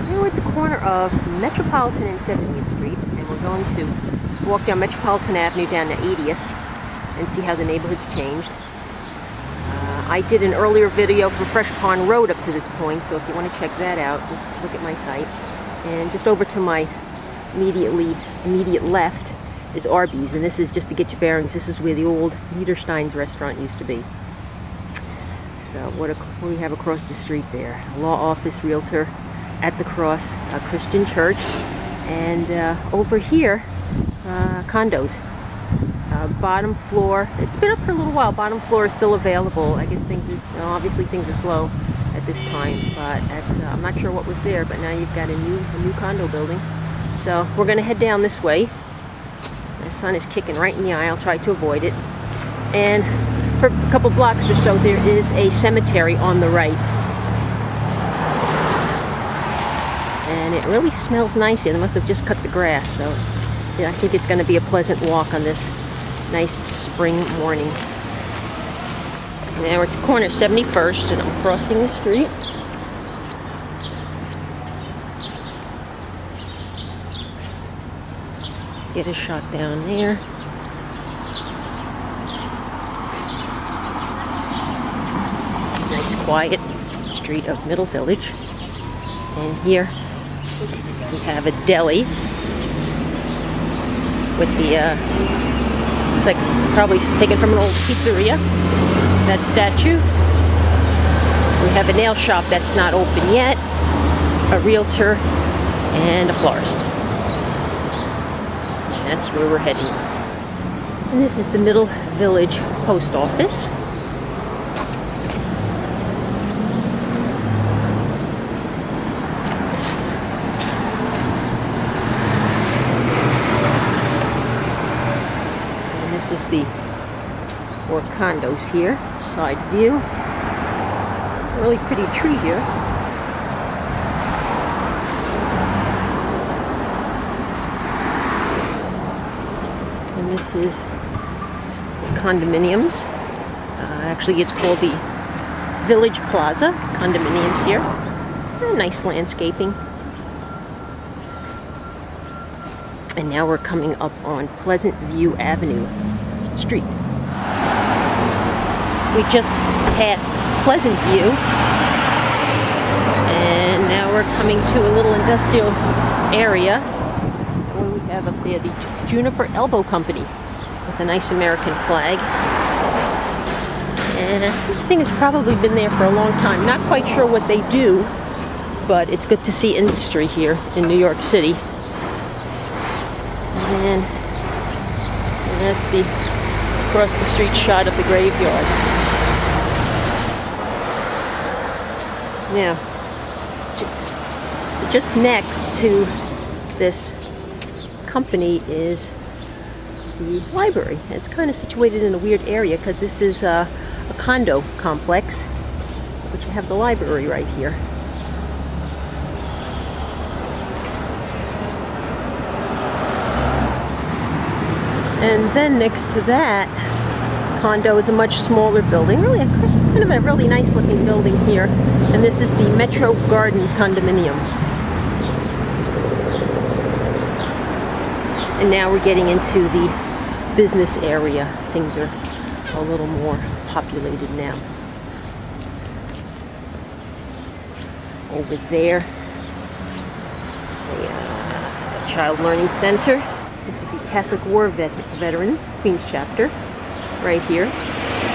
We're at the corner of Metropolitan and 70th Street, and we're going to walk down Metropolitan Avenue down to 80th and see how the neighborhood's changed. I did an earlier video for Fresh Pond Road up to this point, so if you want to check that out, just look at my site. And just over to my immediate left is Arby's, and this is just to get your bearings. This is where the old Niederstein's restaurant used to be. So what do we have across the street there? A law office, realtor, at the cross, a Christian church, and over here, condos. Bottom floor, it's been up for a little while. Bottom floor is still available. I guess things are, obviously things are slow at this time, but that's, I'm not sure what was there, but now you've got a new condo building. So we're gonna head down this way. My son is kicking right in the eye. I'll try to avoid it. And for a couple blocks or so, there is a cemetery on the right. And it really smells nice here. They must have just cut the grass, so yeah, I think it's going to be a pleasant walk on this nice spring morning. Now we're at the corner of 71st, and I'm crossing the street. Get a shot down there. Nice quiet street of Middle Village. And here we have a deli with the, it's like probably taken from an old pizzeria, that statue. We have a nail shop that's not open yet, a realtor, and a florist. And that's where we're heading. And this is the Middle Village Post Office. This is the four condos here, side view. Really pretty tree here. And this is the condominiums. Actually, it's called the Village Plaza condominiums here. Nice landscaping. And now we're coming up on Pleasant View Avenue Street. We just passed Pleasant View, and now we're coming to a little industrial area. What do we have up there? The Juniper Elbow Company with a nice American flag. And this thing has probably been there for a long time. Not quite sure what they do, but it's good to see industry here in New York City. And that's the across the street shot of the graveyard. Now, just next to this company is the library. It's kind of situated in a weird area because this is a condo complex, but you have the library right here. And then next to that condo is a much smaller building, really kind of a really nice looking building here. And this is the Metro Gardens condominium. And now we're getting into the business area. Things are a little more populated now. Over there, a child learning center. This is the Catholic War Veterans, Queens Chapter, right here,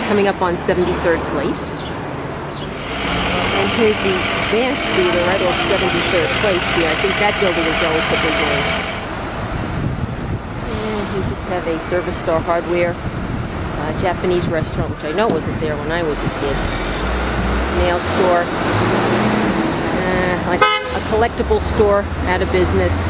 coming up on 73rd Place. And here's the dance theater right off 73rd Place here. I think that building is relatively new. And we just have a Service Star Hardware, Japanese restaurant, which I know wasn't there when I was a kid. Nail store, like a collectible store, out of business.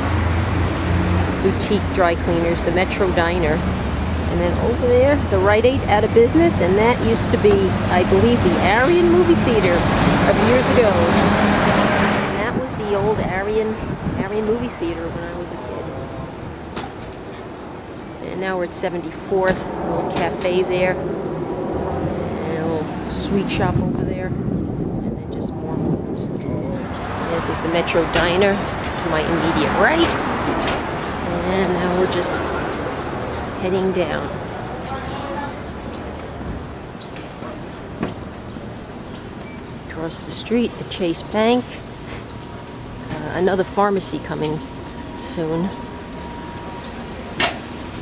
Boutique dry cleaners, the Metro Diner, and then over there, the Rite Aid, out of business, and that used to be, I believe, the Aryan movie theater of years ago. And that was the old Aryan movie theater when I was a kid. And now we're at 74th, a little cafe there, and a little sweet shop over there, and then just more homes. This is the Metro Diner to my immediate right. And now we're just heading down. Across the street, the Chase Bank. Another pharmacy coming soon.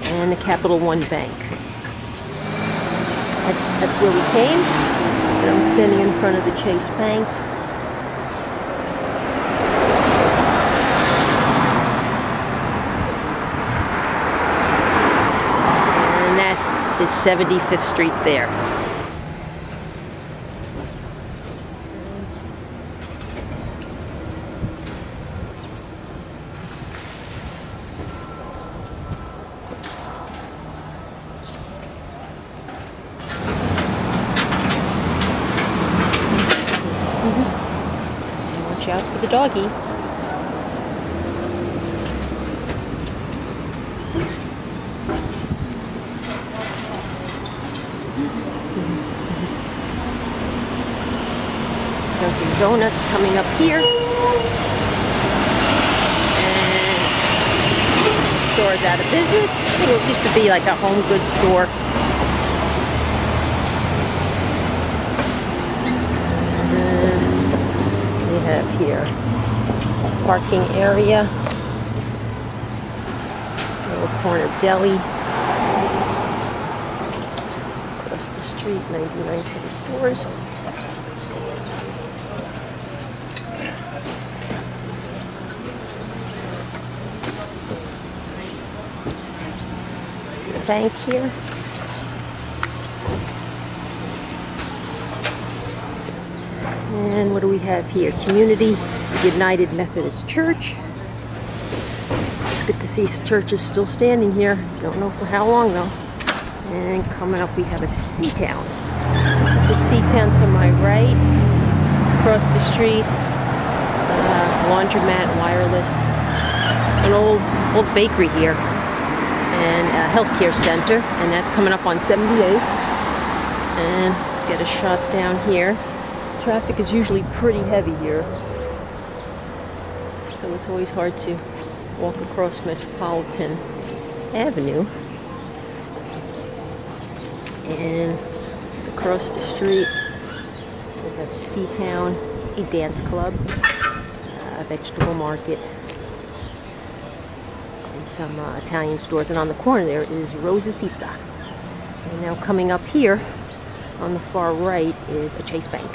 And the Capital One Bank. That's where we came. And I'm standing in front of the Chase Bank. And that is 75th Street there. Watch out for the doggy. Dunkin' Donuts coming up here. And the store is out of business. It used to be like a home goods store. Have here parking area, little corner deli, across the street, 99 City Stores. The bank here. And what do we have here? Community United Methodist Church. It's good to see church is still standing here. Don't know for how long though. And coming up we have a C-Town. This is the C-Town to my right. Across the street, laundromat, wireless. An old bakery here. And a healthcare center. And that's coming up on 78th. And let's get a shot down here. Traffic is usually pretty heavy here, so it's always hard to walk across Metropolitan Avenue. And across the street, we have C-Town, a dance club, a vegetable market, and some Italian stores. And on the corner there is Rose's Pizza. And now coming up here, on the far right, is a Chase Bank.